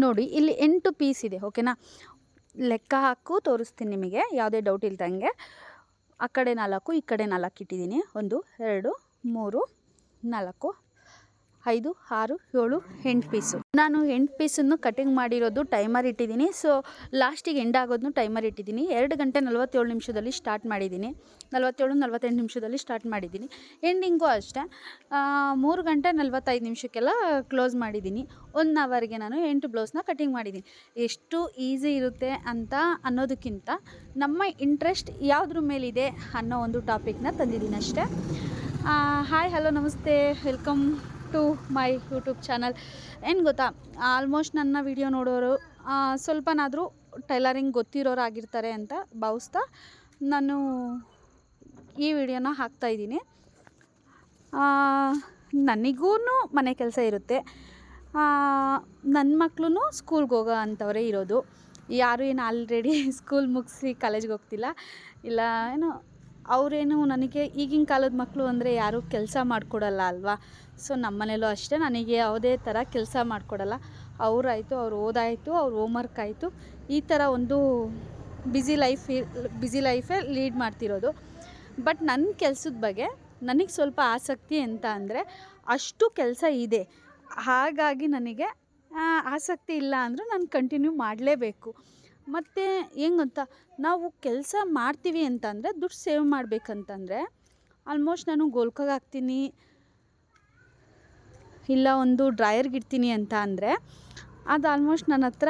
ನೋಡಿ ಇಲ್ಲಿ 8 ಪೀಸ್ ಇದೆ, ಓಕೆನಾ. ಲೆಕ್ಕ ಹಾಕು ತೋರಿಸ್ತೀನಿ ನಿಮಗೆ, ಯಾವುದೇ ಡೌಟ್ ಇಲ್ದಂಗೆ. ಆ ಕಡೆ 4, ಈ ಕಡೆ 4 ಇಟ್ಟಿದ್ದೀನಿ. 1 2 3 4 5 6 7 8 ಪೀಸು. ನಾನು 8 ಪೀಸನ್ನು ಕಟಿಂಗ್ ಮಾಡಿರೋದು ಟೈಮರ್ ಇಟ್ಟಿದ್ದೀನಿ. ಸೊ ಲಾಸ್ಟಿಗೆ ಎಂಡ್ ಆಗೋದನ್ನು ಟೈಮರ್ ಇಟ್ಟಿದ್ದೀನಿ. 2 ಗಂಟೆ 47 ನಿಮಿಷದಲ್ಲಿ ಸ್ಟಾರ್ಟ್ ಮಾಡಿದ್ದೀನಿ, 47-48 ನಿಮಿಷದಲ್ಲಿ ಸ್ಟಾರ್ಟ್ ಮಾಡಿದ್ದೀನಿ. ಎಂಡಿಂಗು ಅಷ್ಟೇ 3 ಗಂಟೆ 45 ನಿಮಿಷಕ್ಕೆಲ್ಲ ಕ್ಲೋಸ್ ಮಾಡಿದ್ದೀನಿ. 1 ಅವರ್ಗೆ ನಾನು 8 ಬ್ಲೌಸ್ನ ಕಟಿಂಗ್ ಮಾಡಿದ್ದೀನಿ. ಎಷ್ಟು ಈಸಿ ಇರುತ್ತೆ ಅಂತ ಅನ್ನೋದಕ್ಕಿಂತ ನಮ್ಮ ಇಂಟ್ರೆಸ್ಟ್ ಯಾವುದ್ರ ಮೇಲಿದೆ ಅನ್ನೋ ಒಂದು ಟಾಪಿಕ್ನ ತಂದಿದ್ದೀನಿ ಅಷ್ಟೇ. ಹಾಯ್, ಹಲೋ, ನಮಸ್ತೆ, welcome to my YouTube channel. ಏನು ಗೊತ್ತಾ, ಆಲ್ಮೋಸ್ಟ್ ನನ್ನ ವಿಡಿಯೋ ನೋಡೋರು ಸ್ವಲ್ಪನಾದರೂ ಟೈಲರಿಂಗ್ ಗೊತ್ತಿರೋರಾಗಿರ್ತಾರೆ ಅಂತ ಭಾವಿಸ್ತಾ ನಾನು ಈ ವಿಡಿಯೋನ ಹಾಕ್ತಾಯಿದ್ದೀನಿ. ನನಗೂ ಮನೆ ಕೆಲಸ ಇರುತ್ತೆ, ನನ್ನ ಮಕ್ಕಳು ಸ್ಕೂಲ್ಗೆ ಹೋಗೋ ಅಂಥವರೇ ಇರೋದು. ಯಾರು ಏನು ಆಲ್ರೆಡಿ ಸ್ಕೂಲ್ ಮುಗಿಸಿ ಕಾಲೇಜ್ಗೆ ಹೋಗ್ತಿಲ್ಲ, ಇಲ್ಲ ಏನೋ ಅವರೇನು ನನಗೆ ಈಗಿನ ಕಾಲದ ಮಕ್ಕಳು ಅಂದರೆ ಯಾರೂ ಕೆಲಸ ಮಾಡಿಕೊಡಲ್ಲ ಅಲ್ವಾ. ಸೊ ನಮ್ಮನೇಲೂ ಅಷ್ಟೇ, ನನಗೆ ಯಾವುದೇ ಥರ ಕೆಲಸ ಮಾಡಿಕೊಡಲ್ಲ. ಅವರಾಯಿತು, ಅವ್ರು ಓದಾಯಿತು, ಅವ್ರ ಹೋಮ್ವರ್ಕ್ ಆಯಿತು, ಈ ಥರ ಒಂದು ಬ್ಯುಸಿ ಲೈಫೇ ಲೀಡ್ ಮಾಡ್ತಿರೋದು. ಬಟ್ ನನ್ನ ಕೆಲಸದ ಬಗ್ಗೆ ನನಗೆ ಸ್ವಲ್ಪ ಆಸಕ್ತಿ ಅಂತ ಅಂದರೆ ಅಷ್ಟು ಕೆಲಸ ಇದೆ. ಹಾಗಾಗಿ ನನಗೆ ಆಸಕ್ತಿ ಇಲ್ಲ ಅಂದರೂ ನಾನು ಕಂಟಿನ್ಯೂ ಮಾಡಲೇಬೇಕು. ಮತ್ತು ಹೆಂಗೆ ಗೊತ್ತಾ, ನಾವು ಕೆಲಸ ಮಾಡ್ತೀವಿ ಅಂತಂದರೆ ದುಡ್ಡು ಸೇವ್ ಮಾಡಬೇಕಂತಂದರೆ ಆಲ್ಮೋಸ್ಟ್ ನಾನು ಗೋಲ್ಕಾಗಿ ಹಾಕ್ತೀನಿ, ಇಲ್ಲ ಒಂದು ಡ್ರೈಯರ್ಗೆ ಇಡ್ತೀನಿ ಅಂತ ಅಂದರೆ ಅದು ಆಲ್ಮೋಸ್ಟ್ ನನ್ನ ಹತ್ರ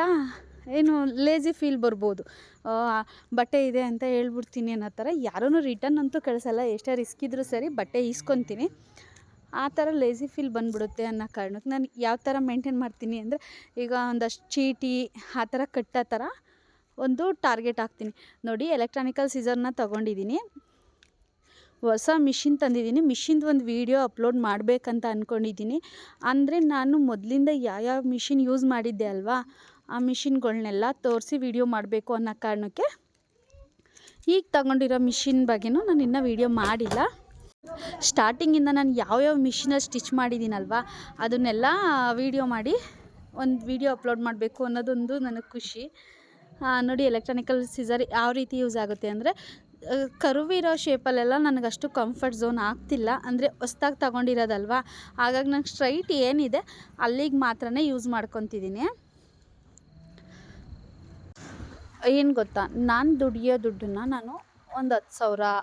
ಏನು ಲೇಜಿ ಫೀಲ್ ಬರ್ಬೋದು. ಬಟ್ಟೆ ಇದೆ ಅಂತ ಹೇಳ್ಬಿಡ್ತೀನಿ ಅನ್ನೋ ಥರ. ಯಾರೂ ರಿಟರ್ನ್ ಅಂತೂ ಕಳಿಸಲ್ಲ, ಎಷ್ಟೇ ರಿಸ್ಕ್ ಇದ್ದರೂ ಸರಿ ಬಟ್ಟೆ ಈಸ್ಕೊತೀನಿ. ಆ ಥರ ಲೇಜಿ ಫೀಲ್ ಬಂದ್ಬಿಡುತ್ತೆ ಅನ್ನೋ ಕಾರಣಕ್ಕೆ ನಾನು ಯಾವ ಥರ ಮೇಂಟೈನ್ ಮಾಡ್ತೀನಿ ಅಂದರೆ, ಈಗ ಒಂದಷ್ಟು ಚೀಟಿ ಆ ಥರ ಕಟ್ಟೋ ಥರ ಒಂದು ಟಾರ್ಗೆಟ್ ಹಾಕ್ತೀನಿ. ನೋಡಿ, ಎಲೆಕ್ಟ್ರಾನಿಕಲ್ ಸೀಸರ್ನ ತೊಗೊಂಡಿದ್ದೀನಿ, ಹೊಸ ಮಿಷಿನ್ ತಂದಿದ್ದೀನಿ. ಮಿಷಿನ್ದು ಒಂದು ವೀಡಿಯೋ ಅಪ್ಲೋಡ್ ಮಾಡಬೇಕಂತ ಅಂದ್ಕೊಂಡಿದ್ದೀನಿ. ಅಂದರೆ ನಾನು ಮೊದಲಿಂದ ಯಾವ್ಯಾವ ಮಿಷಿನ್ ಯೂಸ್ ಮಾಡಿದ್ದೆ ಅಲ್ವಾ, ಆ ಮಿಷಿನ್ಗಳ್ನೆಲ್ಲ ತೋರಿಸಿ ವೀಡಿಯೋ ಮಾಡಬೇಕು ಅನ್ನೋ ಕಾರಣಕ್ಕೆ ಈಗ ತಗೊಂಡಿರೋ ಮಿಷಿನ್ ಬಗ್ಗೆನೂ ನಾನು ಇನ್ನೂ ವೀಡಿಯೋ ಮಾಡಿಲ್ಲ. ಸ್ಟಾರ್ಟಿಂಗಿಂದ ನಾನು ಯಾವ್ಯಾವ ಮಿಷಿನಲ್ಲಿ ಸ್ಟಿಚ್ ಮಾಡಿದ್ದೀನಲ್ವ ಅದನ್ನೆಲ್ಲ ವೀಡಿಯೋ ಮಾಡಿ ಒಂದು ವೀಡಿಯೋ ಅಪ್ಲೋಡ್ ಮಾಡಬೇಕು ಅನ್ನೋದೊಂದು ನನಗೆ ಖುಷಿ. ನೋಡಿ, ಎಲೆಕ್ಟ್ರಾನಿಕಲ್ ಸಿಸರ್ ಯಾವ ರೀತಿ ಯೂಸ್ ಆಗುತ್ತೆ ಅಂದರೆ, ಕರುವಿರೋ ಶೇಪಲ್ಲೆಲ್ಲ ನನಗಷ್ಟು ಕಂಫರ್ಟ್ ಝೋನ್ ಆಗ್ತಿಲ್ಲ. ಅಂದರೆ ಹೊಸ್ದಾಗಿ ತಗೊಂಡಿರೋದಲ್ವ, ಹಾಗಾಗಿ ನಂಗೆ ಸ್ಟ್ರೈಟ್ ಏನಿದೆ ಅಲ್ಲಿಗೆ ಮಾತ್ರನೇ ಯೂಸ್ ಮಾಡ್ಕೊತಿದ್ದೀನಿ. ಏನು ಗೊತ್ತಾ, ನಾನು ದುಡಿಯೋ ದುಡ್ಡನ್ನು ನಾನು ಒಂದು 10,000,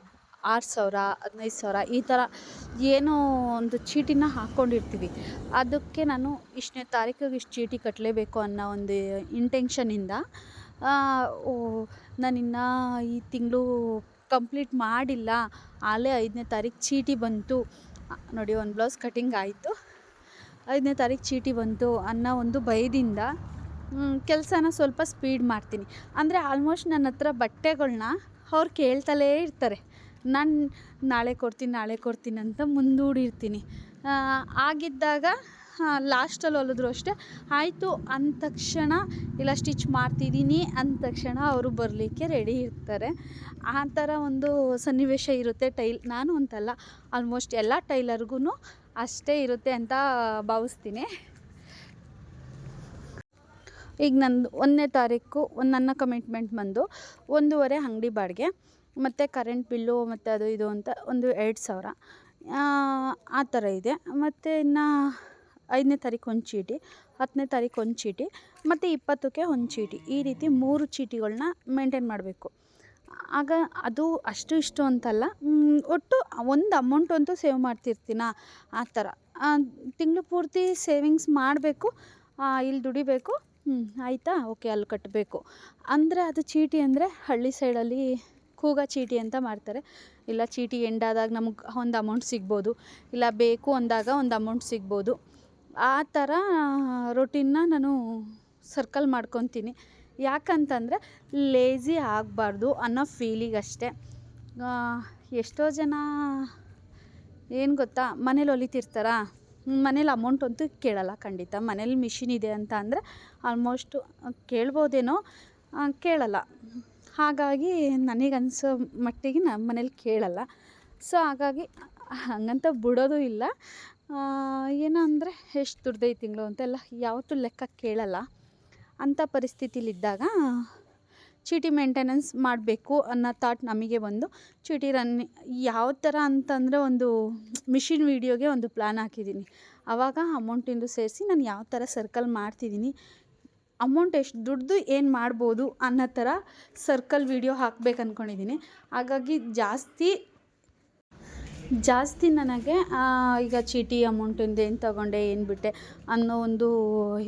6,000, 15,000 ಈ ಥರ ಏನೋ ಒಂದು ಚೀಟಿನ ಹಾಕ್ಕೊಂಡಿರ್ತೀವಿ. ಅದಕ್ಕೆ ನಾನು ಇಷ್ಟನೇ ತಾರೀಕಿಗೆ ಇಷ್ಟು ಚೀಟಿ ಕಟ್ಟಲೇಬೇಕು ಅನ್ನೋ ಒಂದು ಇಂಟೆನ್ಷನಿಂದ ನಾನಿನ್ನು ಈ ತಿಂಗಳು ಕಂಪ್ಲೀಟ್ ಮಾಡಿಲ್ಲ, ಆಲೇ 5ನೇ ತಾರೀಕು ಚೀಟಿ ಬಂತು. ನೋಡಿ, ಒಂದು ಬ್ಲೌಸ್ ಕಟಿಂಗ್ ಆಯಿತು, 5ನೇ ತಾರೀಕು ಚೀಟಿ ಬಂತು ಅನ್ನೋ ಒಂದು ಭಯದಿಂದ ಕೆಲಸನ ಸ್ವಲ್ಪ ಸ್ಪೀಡ್ ಮಾಡ್ತೀನಿ. ಅಂದರೆ ಆಲ್ಮೋಸ್ಟ್ ನನ್ನ ಹತ್ರ ಬಟ್ಟೆಗಳ್ನ ಅವ್ರು ಕೇಳ್ತಲೇ ಇರ್ತಾರೆ. ನಾನು ನಾಳೆ ಕೊಡ್ತೀನಿ ಅಂತ ಮುಂದೂಡಿರ್ತೀನಿ. ಆಗಿದ್ದಾಗ ಲಾಸ್ಟಲ್ಲಿ ಹೊಲಿದ್ರು ಅಷ್ಟೇ, ಆಯಿತು ಅಂದ ತಕ್ಷಣ, ಇಲ್ಲ ಸ್ಟಿಚ್ ಮಾಡ್ತಿದ್ದೀನಿ ಅಂದ ತಕ್ಷಣ ಅವರು ಬರಲಿಕ್ಕೆ ರೆಡಿ ಇರ್ತಾರೆ. ಆ ಥರ ಒಂದು ಸನ್ನಿವೇಶ ಇರುತ್ತೆ. ನಾನು ಅಂತಲ್ಲ, ಆಲ್ಮೋಸ್ಟ್ ಎಲ್ಲ ಟೈಲರ್ಗೂ ಅಷ್ಟೇ ಇರುತ್ತೆ ಅಂತ ಭಾವಿಸ್ತೀನಿ. ಈಗ ನಂದು 1ನೇ ತಾರೀಕು ನನ್ನ ಕಮಿಟ್ಮೆಂಟ್ ಬಂದು 1.5 ಅಂಗಡಿ ಬಾಡಿಗೆ ಮತ್ತು ಕರೆಂಟ್ ಬಿಲ್ಲು ಮತ್ತು ಅದು ಇದು ಅಂತ ಒಂದು 2,000 ಆ ಥರ ಇದೆ. ಮತ್ತು ಇನ್ನು 5ನೇ ತಾರೀಕು ಒಂದು ಚೀಟಿ, 10ನೇ ತಾರೀಕು ಒಂದು ಚೀಟಿ ಮತ್ತು 20ಕ್ಕೆ ಒಂದು ಚೀಟಿ, ಈ ರೀತಿ 3 ಚೀಟಿಗಳನ್ನ ಮೇಂಟೈನ್ ಮಾಡಬೇಕು. ಆಗ ಅದು ಅಷ್ಟು ಇಷ್ಟು ಅಂತಲ್ಲ, ಒಟ್ಟು ಒಂದು ಅಮೌಂಟ್ ಅಂತೂ ಸೇವ್ ಮಾಡ್ತಿರ್ತೀನ. ಆ ಥರ ತಿಂಗಳು ಪೂರ್ತಿ ಸೇವಿಂಗ್ಸ್ ಮಾಡಬೇಕು. ಇಲ್ಲಿ ದುಡಿಬೇಕು, ಆಯಿತಾ, ಓಕೆ, ಅಲ್ಲಿ ಕಟ್ಟಬೇಕು ಅಂದರೆ ಅದು ಚೀಟಿ ಅಂದರೆ ಹಳ್ಳಿ ಸೈಡಲ್ಲಿ ಕೂಗ ಚೀಟಿ ಅಂತ ಮಾಡ್ತಾರೆ. ಇಲ್ಲ ಚೀಟಿ ಎಂಡಾದಾಗ ನಮಗೆ ಒಂದು ಅಮೌಂಟ್ ಸಿಗ್ಬೋದು, ಇಲ್ಲ ಬೇಕು ಅಂದಾಗ ಒಂದು ಅಮೌಂಟ್ ಸಿಗ್ಬೋದು. ಆ ಥರ ರೊಟೀನ್ನ ನಾನು ಸರ್ಕಲ್ ಮಾಡ್ಕೊತೀನಿ. ಯಾಕಂತಂದರೆ ಲೇಝಿ ಆಗಬಾರ್ದು ಅನ್ನೋ ಫೀಲಿಂಗ್ ಅಷ್ಟೇ. ಎಷ್ಟೋ ಜನ ಏನು ಗೊತ್ತಾ, ಮನೇಲಿ ಹೊಲಿತಿರ್ತಾರ, ಮನೇಲಿ ಅಮೌಂಟ್ ಅಂತೂ ಕೇಳಲ್ಲ ಖಂಡಿತ. ಮನೇಲಿ ಮಿಷಿನ್ ಇದೆ ಅಂತ ಅಂದರೆ ಆಲ್ಮೋಸ್ಟು ಕೇಳ್ಬೋದೇನೋ, ಕೇಳಲ್ಲ. ಹಾಗಾಗಿ ನನಗನ್ಸೋ ಮಟ್ಟಿಗೆ ನಮ್ಮ ಮನೇಲಿ ಕೇಳಲ್ಲ. ಸೊ ಹಾಗಾಗಿ ಹಂಗಂತ ಬಿಡೋದು ಇಲ್ಲ. ಏನಂದರೆ ಎಷ್ಟು ದುಡ್ದೈತಿ ತಿಂಗಳು ಅಂತೆಲ್ಲ ಯಾವತ್ತೂ ಲೆಕ್ಕ ಕೇಳಲ್ಲ. ಅಂಥ ಪರಿಸ್ಥಿತಿಲಿದ್ದಾಗ ಚೀಟಿ ಮೇಂಟೆನೆನ್ಸ್ ಮಾಡಬೇಕು ಅನ್ನೋ ಥಾಟ್ ನಮಗೆ ಬಂದು ಚೀಟಿ ಯಾವ ಥರ ಅಂತಂದರೆ ಒಂದು ಮಿಷಿನ್ ವೀಡಿಯೋಗೆ ಒಂದು ಪ್ಲ್ಯಾನ್ ಹಾಕಿದ್ದೀನಿ. ಆವಾಗ ಅಮೌಂಟಿಂದು ಸೇರಿಸಿ ನಾನು ಯಾವ ಥರ ಸರ್ಕಲ್ ಮಾಡ್ತಿದ್ದೀನಿ, ಅಮೌಂಟ್ ಎಷ್ಟು ದುಡ್ಡು ಏನು ಮಾಡ್ಬೋದು ಅನ್ನೋ ಥರ ಸರ್ಕಲ್ ವೀಡಿಯೋ ಹಾಕ್ಬೇಕು ಅಂದ್ಕೊಂಡಿದ್ದೀನಿ. ಹಾಗಾಗಿ ಜಾಸ್ತಿ ನನಗೆ ಈಗ ಚೀಟಿ ಅಮೌಂಟಿಂದ ಏನು ತೊಗೊಂಡೆ ಏನು ಬಿಟ್ಟೆ ಅನ್ನೋ ಒಂದು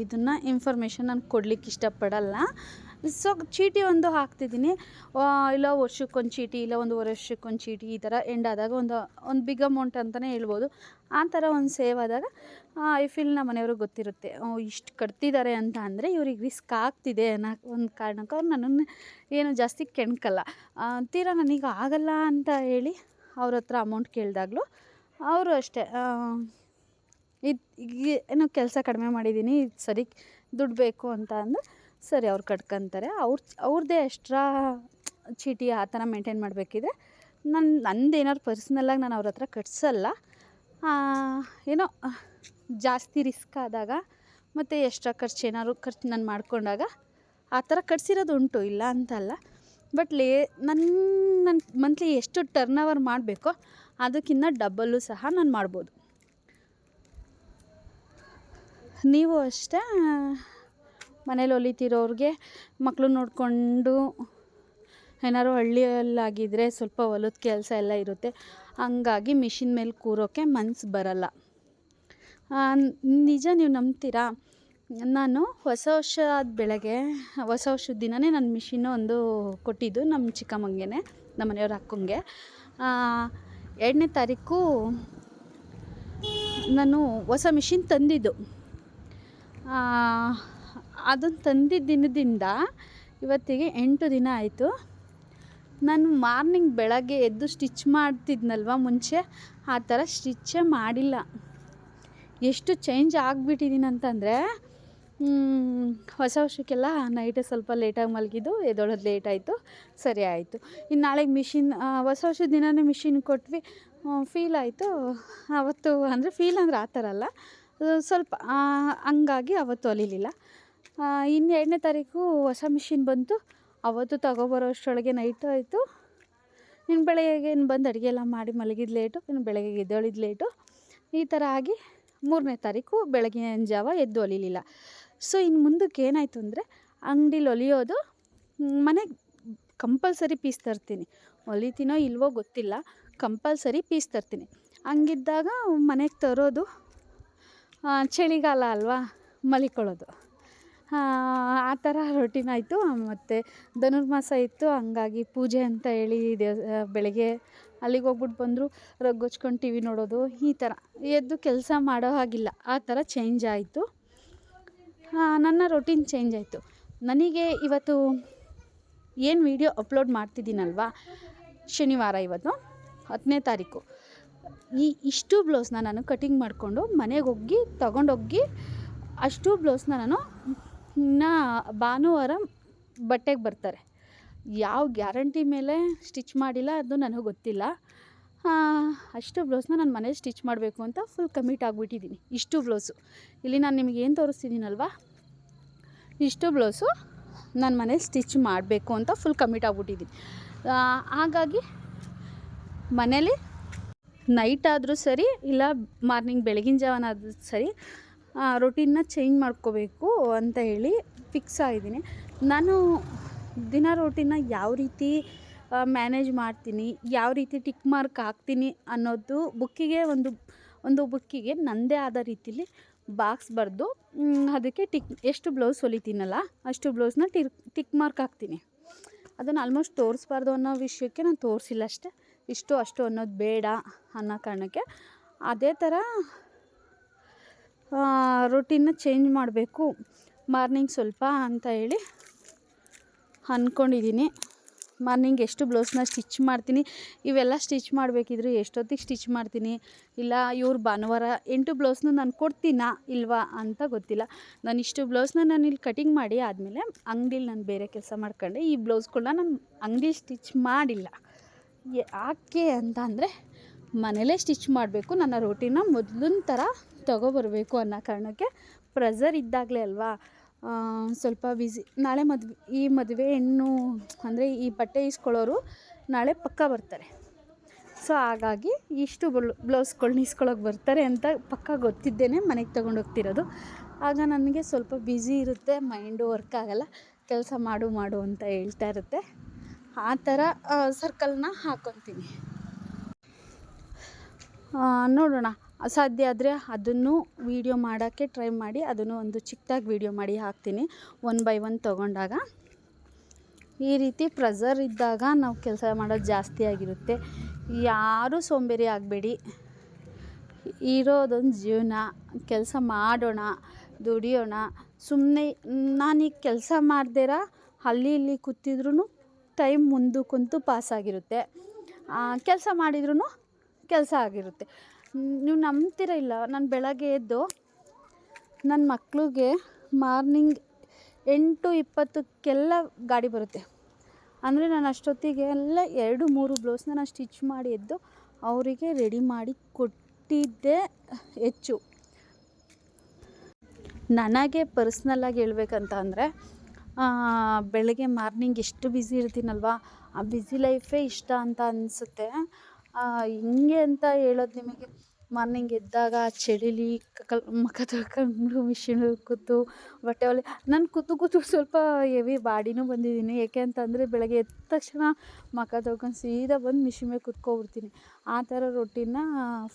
ಇದನ್ನು ಇನ್ಫಾರ್ಮೇಷನ್ ನಾನು ಕೊಡ್ಲಿಕ್ಕೆ ಇಷ್ಟಪಡಲ್ಲ. ಸೊ ಚೀಟಿ ಒಂದು ಹಾಕ್ತಿದ್ದೀನಿ, ಇಲ್ಲ ವರ್ಷಕ್ಕೊಂದು ಚೀಟಿ, ಇಲ್ಲ 1 ವರ್ಷಕ್ಕೊಂದು ಚೀಟಿ, ಈ ಥರ ಎಂಡ್ ಆದಾಗ ಒಂದು ಬಿಗ್ ಅಮೌಂಟ್ ಅಂತಲೇ ಹೇಳ್ಬೋದು. ಆ ಥರ ಒಂದು ಸೇವ್ ಆದಾಗ ಐ ಫೀಲ್ ನಮ್ಮ ಮನೆಯವ್ರಿಗೆ ಗೊತ್ತಿರುತ್ತೆ, ಇಷ್ಟು ಕಟ್ತಿದ್ದಾರೆ ಅಂತ ಅಂದರೆ ಇವ್ರಿಗೆ ರಿಸ್ಕ್ ಆಗ್ತಿದೆ ಅನ್ನೋ ಒಂದು ಕಾರಣಕ್ಕೆ ಅವ್ರು ನನ್ನನ್ನು ಏನು ಜಾಸ್ತಿ ಕೆಣ್ಕಲ್ಲ. ತೀರಾ ನನಗೆ ಆಗಲ್ಲ ಅಂತ ಹೇಳಿ ಅವ್ರ ಹತ್ರ ಅಮೌಂಟ್ ಕೇಳಿದಾಗಲೂ ಅವರು ಅಷ್ಟೇ, ಏನೋ ಕೆಲಸ ಕಡಿಮೆ ಮಾಡಿದ್ದೀನಿ, ಇದು ಸರಿ ದುಡ್ಡು ಬೇಕು ಅಂತ ಅಂದರೆ ಸರಿ ಅವ್ರು ಕಟ್ಕೊತಾರೆ. ಅವ್ರದ್ದೇ ಎಕ್ಸ್ಟ್ರಾ ಚೀಟಿ ಆ ಥರ ಮೇಂಟೈನ್ ಮಾಡಬೇಕಿದ್ರೆ ನಂದೇನಾದ್ರು ಪರ್ಸ್ನಲ್ಲಾಗಿ ನಾನು ಅವ್ರ ಹತ್ರ ಕಟ್ಸಲ್ಲ. ಏನೋ ಜಾಸ್ತಿ ರಿಸ್ಕ್ ಆದಾಗ ಮತ್ತು ಎಕ್ಸ್ಟ್ರಾ ಖರ್ಚು ನಾನು ಮಾಡಿಕೊಂಡಾಗ ಆ ಥರ ಕಟ್ಸಿರೋದು ಉಂಟು, ಇಲ್ಲ ಅಂತಲ್ಲ. ಬಟ್ ನನ್ನ ಮಂತ್ಲಿ ಎಷ್ಟು ಟರ್ನ್ ಓವರ್ ಮಾಡಬೇಕೋ ಅದಕ್ಕಿಂತ ಡಬ್ಬಲ್ಲು ಸಹ ನಾನು ಮಾಡ್ಬೋದು. ನೀವು ಅಷ್ಟೇ ಮನೇಲಿ ಹೊಲಿತಿರೋರಿಗೆ ಮಕ್ಕಳು ನೋಡಿಕೊಂಡು ಏನಾದ್ರು ಹಳ್ಳಿಯಲ್ಲಾಗಿದ್ದರೆ ಸ್ವಲ್ಪ ಹೊಲದ ಕೆಲಸ ಎಲ್ಲ ಇರುತ್ತೆ, ಹಂಗಾಗಿ ಮಿಷಿನ್ ಮೇಲೆ ಕೂರೋಕ್ಕೆ ಮನಸ್ಸು ಬರಲ್ಲ. ನಿಜ, ನೀವು ನಂಬ್ತೀರಾ? ನಾನು ಹೊಸ ವರ್ಷದ ದಿನವೇ ನಾನು ಮಿಷಿನ್ನು ಒಂದು ಕೊಟ್ಟಿದ್ದು ನಮ್ಮ ಚಿಕ್ಕಮ್ಮಂಗೆ, ನಮ್ಮ ಮನೆಯವ್ರ ಅಕ್ಕಂಗೆ. 2ನೇ ತಾರೀಕು ನಾನು ಹೊಸ ಮಿಷಿನ್ ತಂದಿದ್ದು. ಅದನ್ನು ತಂದಿದ್ದ ದಿನದಿಂದ ಇವತ್ತಿಗೆ 8 ದಿನ ಆಯಿತು. ನಾನು ಮಾರ್ನಿಂಗ್ ಬೆಳಗ್ಗೆ ಎದ್ದು ಸ್ಟಿಚ್ ಮಾಡ್ತಿದ್ನಲ್ವ ಮುಂಚೆ, ಆ ಥರ ಸ್ಟಿಚ್ಚೇ ಮಾಡಿಲ್ಲ. ಎಷ್ಟು ಚೇಂಜ್ ಆಗಿಬಿಟ್ಟಿದ್ದೀನಿ ಅಂತಂದರೆ, ಹೊಸ ವರ್ಷಕ್ಕೆಲ್ಲ ನೈಟೇ ಸ್ವಲ್ಪ ಲೇಟಾಗಿ ಮಲಗಿದ್ದು, ಎದ್ದೊಳೋದು ಲೇಟ್ ಆಯಿತು, ಸರಿ ಆಯಿತು. ಇನ್ನು ನಾಳೆಗೆ ಹೊಸ ವರ್ಷದ ದಿನವೇ ಮಿಷಿನ್ ಕೊಟ್ವಿ, ಫೀಲ್ ಆಯಿತು ಅವತ್ತು. ಅಂದರೆ ಫೀಲ್ ಅಂದರೆ ಆ ಥರ ಅಲ್ಲ, ಸ್ವಲ್ಪ ಹಂಗಾಗಿ ಅವತ್ತು ಹೊಲಿಲಿಲ್ಲ. ಇನ್ನು 2ನೇ ತಾರೀಕು ಹೊಸ ಮಿಷಿನ್ ಬಂತು, ಅವತ್ತು ತಗೊಬರೋ ಅಷ್ಟರೊಳಗೆ ನೈಟ್ ಆಯಿತು. ಇನ್ನು ಬೆಳಗ್ಗೆ ಬಂದು ಅಡುಗೆ ಎಲ್ಲ ಮಾಡಿ ಮಲಗಿದ್ದು ಲೇಟು, ಇನ್ನು ಬೆಳಗ್ಗೆ ಎದ್ದೊಳಿದ್ದು ಲೇಟು. ಈ ಥರ ಆಗಿ 3ನೇ ತಾರೀಕು ಬೆಳಗಿನ ಜಾವ ಎದ್ದು ಹೊಲಿಲಿಲ್ಲ. ಸೊ ಇನ್ನು ಮುಂದಕ್ಕೆ ಏನಾಯಿತು ಅಂದರೆ, ಅಂಗಡಿಲಿ ಹೊಲಿಯೋದು, ಮನೆಗೆ ಕಂಪಲ್ಸರಿ ಪೀಸ್ ತರ್ತೀನಿ. ಹೊಲಿತೀನೋ ಇಲ್ವೋ ಗೊತ್ತಿಲ್ಲ, ಕಂಪಲ್ಸರಿ ಪೀಸ್ ತರ್ತೀನಿ. ಹಂಗಿದ್ದಾಗ ಮನೆಗೆ ತರೋದು, ಚಳಿಗಾಲ ಅಲ್ವಾ, ಮಲಿಕೊಳ್ಳೋದು, ಆ ಥರ ರೊಟೀನ್ ಆಯಿತು. ಮತ್ತು ಧನುರ್ಮಾಸ ಇತ್ತು, ಹಂಗಾಗಿ ಪೂಜೆ ಅಂತ ಹೇಳಿ ಬೆಳಗ್ಗೆ ಅಲ್ಲಿಗೆ ಹೋಗ್ಬಿಟ್ಟು ಬಂದರು, ರಗ್ಗೊಚ್ಕೊಂಡು ಟಿ ವಿ ನೋಡೋದು, ಈ ಥರ ಎದ್ದು ಕೆಲಸ ಮಾಡೋ ಹಾಗಿಲ್ಲ. ಆ ಥರ ಚೇಂಜ್ ಆಯಿತು, ನನ್ನ ರೊಟೀನ್ ಚೇಂಜ್ ಆಯಿತು. ನನಗೆ ಇವತ್ತು ಏನು ವೀಡಿಯೋ ಅಪ್ಲೋಡ್ ಮಾಡ್ತಿದ್ದೀನಲ್ವ, ಶನಿವಾರ, ಇವತ್ತು 10ನೇ ತಾರೀಕು. ಇಷ್ಟು ಬ್ಲೌಸ್ನ ನಾನು ಕಟಿಂಗ್ ಮಾಡಿಕೊಂಡು ಮನೆಗೆ ಹೋಗಿ ತೊಗೊಂಡೋಗಿ ಅಷ್ಟು ಬ್ಲೌಸ್ನ ನಾನು ಭಾನುವಾರ ಬಟ್ಟೆಗೆ ಬರ್ತಾರೆ. ಯಾವ ಗ್ಯಾರಂಟಿ ಮೇಲೆ ಸ್ಟಿಚ್ ಮಾಡಿಲ್ಲ ಅದು ನನಗೆ ಗೊತ್ತಿಲ್ಲ. ಅಷ್ಟು ಬ್ಲೌಸ್ನ ನಾನು ಮನೇಲಿ ಸ್ಟಿಚ್ ಮಾಡಬೇಕು ಅಂತ ಫುಲ್ ಕಮಿಟ್ ಆಗಿಬಿಟ್ಟಿದ್ದೀನಿ. ಇಷ್ಟು ಬ್ಲೌಸು ಇಲ್ಲಿ ನಾನು ನಿಮಗೆ ಏನು ತೋರಿಸ್ತಿದ್ದೀನಲ್ವ, ಇಷ್ಟು ಬ್ಲೌಸು ನಾನು ಮನೇಲಿ ಸ್ಟಿಚ್ ಮಾಡಬೇಕು ಅಂತ ಫುಲ್ ಕಮಿಟ್ ಆಗಿಬಿಟ್ಟಿದ್ದೀನಿ. ಹಾಗಾಗಿ ಮನೇಲಿ ನೈಟ್ ಆದರೂ ಸರಿ, ಇಲ್ಲ ಮಾರ್ನಿಂಗ್ ಬೆಳಗಿನ ಜಾವನಾದರೂ ಸರಿ, ರೊಟೀನ್ನ ಚೇಂಜ್ ಮಾಡ್ಕೋಬೇಕು ಅಂತ ಹೇಳಿ ಫಿಕ್ಸ್ ಆಗಿದ್ದೀನಿ. ನಾನು ದಿನ ರೊಟೀನ್ನ ಯಾವ ರೀತಿ ಮ್ಯಾನೇಜ್ ಮಾಡ್ತೀನಿ, ಯಾವ ರೀತಿ ಟಿಕ್ ಮಾರ್ಕ್ ಹಾಕ್ತೀನಿ ಅನ್ನೋದು ಬುಕ್ಕಿಗೆ ಒಂದು ಬುಕ್ಕಿಗೆ ನನ್ನದೇ ಆದ ರೀತಿಲಿ ಬಾಕ್ಸ್ ಬರೆದು ಅದಕ್ಕೆ ಎಷ್ಟು ಬ್ಲೌಸ್ ಹೊಲಿತೀನಲ್ಲ ಅಷ್ಟು ಬ್ಲೌಸ್ನ ಟಿಕ್ ಮಾರ್ಕ್ ಹಾಕ್ತೀನಿ. ಅದನ್ನು ಆಲ್ಮೋಸ್ಟ್ ತೋರಿಸ್ಬಾರ್ದು ಅನ್ನೋ ವಿಷಯಕ್ಕೆ ನಾನು ತೋರಿಸಿಲ್ಲ ಅಷ್ಟೇ. ಇಷ್ಟು ಅಷ್ಟು ಅನ್ನೋದು ಬೇಡ ಅನ್ನೋ ಕಾರಣಕ್ಕೆ ಅದೇ ಥರ ರೊಟೀನ್ನ ಚೇಂಜ್ ಮಾಡಬೇಕು ಮಾರ್ನಿಂಗ್ ಸ್ವಲ್ಪ ಅಂತ ಹೇಳಿ ಅಂದ್ಕೊಂಡಿದ್ದೀನಿ. ಮಾರ್ನಿಂಗ್ ಎಷ್ಟು ಬ್ಲೌಸ್ನ ಸ್ಟಿಚ್ ಮಾಡ್ತೀನಿ, ಇವೆಲ್ಲ ಸ್ಟಿಚ್ ಮಾಡಬೇಕಿದ್ರೆ ಎಷ್ಟೊತ್ತಿಗೆ ಸ್ಟಿಚ್ ಮಾಡ್ತೀನಿ, ಇಲ್ಲ ಇವ್ರು ಭಾನುವಾರ 8 ಬ್ಲೌಸ್ನ ನಾನು ಕೊಡ್ತೀನಾ ಇಲ್ವಾ ಅಂತ ಗೊತ್ತಿಲ್ಲ. ನಾನು ಇಷ್ಟು ಬ್ಲೌಸ್ನ ನಾನು ಇಲ್ಲಿ ಕಟಿಂಗ್ ಮಾಡಿ ಆದಮೇಲೆ ಅಂಗಡೀಲಿ ನಾನು ಬೇರೆ ಕೆಲಸ ಮಾಡ್ಕೊಂಡೆ. ಈ ಬ್ಲೌಸ್ಗಳನ್ನ ನಾನು ಅಂಗಡೀಲಿ ಸ್ಟಿಚ್ ಮಾಡಿಲ್ಲ. ಯಾಕೆ ಅಂತ ಅಂದರೆ ಮನೇಲೇ ಸ್ಟಿಚ್ ಮಾಡಬೇಕು, ನನ್ನ ರೊಟೀನ ಮೊದಲಿನ ಥರ ತೊಗೊಬರಬೇಕು ಅನ್ನೋ ಕಾರಣಕ್ಕೆ. ಪ್ರೆಸರ್ ಇದ್ದಾಗಲೇ ಅಲ್ವಾ ಸ್ವಲ್ಪ ಬ್ಯುಸಿ. ನಾಳೆ ಈ ಮದುವೆ ಹೆಣ್ಣು ಅಂದರೆ ಈ ಬಟ್ಟೆ ಇಸ್ಕೊಳ್ಳೋರು ನಾಳೆ ಪಕ್ಕ ಬರ್ತಾರೆ. ಸೊ ಹಾಗಾಗಿ ಇಷ್ಟು ಬ್ಲೌಸ್ಗಳ್ನ ಇಸ್ಕೊಳ್ಳೋಕೆ ಬರ್ತಾರೆ ಅಂತ ಪಕ್ಕ ಗೊತ್ತಿದ್ದೇನೆ ಮನೆಗೆ ತೊಗೊಂಡೋಗ್ತಿರೋದು. ಆಗ ನನಗೆ ಸ್ವಲ್ಪ ಬ್ಯುಸಿ ಇರುತ್ತೆ, ಮೈಂಡು ವರ್ಕ್ ಆಗೋಲ್ಲ, ಕೆಲಸ ಮಾಡು ಅಂತ ಹೇಳ್ತಾ ಇರುತ್ತೆ. ಆ ಥರ ಸರ್ಕಲ್ನ ಹಾಕ್ಕೊತೀನಿ. ನೋಡೋಣ, ಸಾಧ್ಯ ಆದರೆ ಅದನ್ನು ವೀಡಿಯೋ ಮಾಡೋಕ್ಕೆ ಟ್ರೈ ಮಾಡಿ ಅದನ್ನು ಒಂದು ಚಿಕ್ಕದಾಗಿ ವೀಡಿಯೋ ಮಾಡಿ ಹಾಕ್ತೀನಿ 1 by 1 ತೊಗೊಂಡಾಗ. ಈ ರೀತಿ ಪ್ರೆಷರ್ ಇದ್ದಾಗ ನಾವು ಕೆಲಸ ಮಾಡೋದು ಜಾಸ್ತಿ ಆಗಿರುತ್ತೆ. ಯಾರೂ ಸೋಂಬೇರಿ ಆಗಬೇಡಿ, ಇರೋದೊಂದು ಜೀವನ, ಕೆಲಸ ಮಾಡೋಣ, ದುಡಿಯೋಣ. ಸುಮ್ಮನೆ ನಾನೀಗ ಕೆಲಸ ಮಾಡ್ದಿರ ಅಲ್ಲಿ ಇಲ್ಲಿ ಕೂತಿದ್ರೂ ಟೈಮ್ ಮುಂದಕ್ಕಂತೂ ಪಾಸಾಗಿರುತ್ತೆ, ಕೆಲಸ ಮಾಡಿದ್ರೂ ಕೆಲಸ ಆಗಿರುತ್ತೆ. ನೀವು ನಂಬ್ತೀರ ಇಲ್ಲ, ನಾನು ಬೆಳಗ್ಗೆ ಎದ್ದು ನನ್ನ ಮಕ್ಳಿಗೆ ಮಾರ್ನಿಂಗ್ 8:20 ಗಾಡಿ ಬರುತ್ತೆ. ಅಂದರೆ ನಾನು ಅಷ್ಟೊತ್ತಿಗೆ ಎಲ್ಲ 2-3 ಬ್ಲೌಸ್ನ ನಾನು ಸ್ಟಿಚ್ ಮಾಡಿ ಎದ್ದು ಅವರಿಗೆ ರೆಡಿ ಮಾಡಿ ಕೊಟ್ಟಿದ್ದೇ ಹೆಚ್ಚು. ನನಗೆ ಪರ್ಸ್ನಲ್ಲಾಗಿ ಹೇಳ್ಬೇಕಂತ ಅಂದರೆ ಬೆಳಗ್ಗೆ ಮಾರ್ನಿಂಗ್ ಎಷ್ಟು ಬ್ಯುಸಿ ಇರ್ತೀನಲ್ವ, ಆ ಬ್ಯುಸಿ ಲೈಫೇ ಇಷ್ಟ ಅಂತ ಅನಿಸುತ್ತೆ. ಹಿಂಗೆ ಅಂತ ಹೇಳೋದು ನಿಮಗೆ, ಮಾರ್ನಿಂಗ್ ಎದ್ದಾಗ ಚಳಿಲಿ ಮುಖ ತೊಳ್ಕೊಂಡು ಮಿಷಿನಲ್ಲಿ ಕೂತು ಬಟ್ಟೆ ಹೊಲಿ. ನಾನು ಕೂತು ಸ್ವಲ್ಪ ಹೆವಿ ಬಾಡಿನೂ ಬಂದಿದ್ದೀನಿ. ಏಕೆ ಅಂತಂದರೆ ಬೆಳಗ್ಗೆ ಎದ್ದ ತಕ್ಷಣ ಮುಖ ತೊಳ್ಕೊಂಡು ಸೀದಾ ಬಂದು ಮಿಷಿನ್ ಮೇಲೆ ಕೂತ್ಕೊಬಿಡ್ತೀನಿ. ಆ ಥರ ರೊಟೀನ್ನ